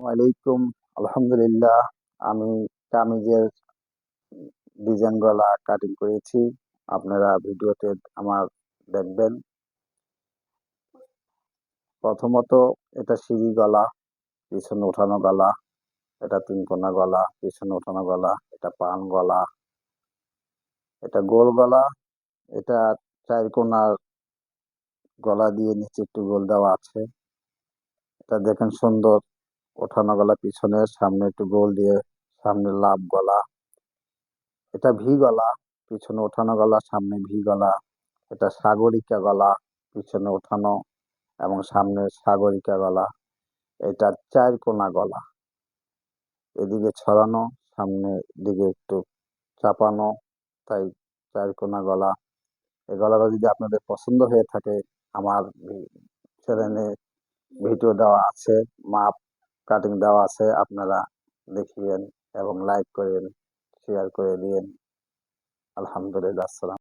ওয়ালাইকুম। আলহামদুলিল্লাহ। আমি কামিজের ডিজাইন গলা কাটিং করেছি। আপনারা ভিডিওতে আমার দেখবেন। প্রথমত এটা সিঁড়ি গলা, পিছনে ওঠানো গলা। এটা তিন কোনা গলা, পিছনে ওঠানো গলা। এটা পান গলা, এটা গোল গলা। এটা চার কোনার গলা দিয়ে নিচে একটু গোল দেওয়া আছে। এটা দেখেন সুন্দর ওঠানো গলা, পিছনে সামনে একটু গোল দিয়ে সামনে লাভ গলা। এটা ভি গলা, পিছনে ওঠানো গলা, সামনে ভি গলা। এটা সাগরিকা গলা, পিছনে ওঠানো এবং সামনে সাগরিকা গলা। এটা চার কোনা গলা, এদিকে ছড়ানো, সামনে দিকে একটু চাপানো, তাই চার কোনা গলা। এই গলাটা যদি আপনাদের পছন্দ হয়ে থাকে, আমার চ্যানেলে ভিডিও দেওয়া আছে, মাপ কাটিং দেওয়া আছে, আপনারা দেখিয়েন এবং লাইক করেন, শেয়ার করে দিয়েন। আলহামদুলিল্লাহ। আসসালাম।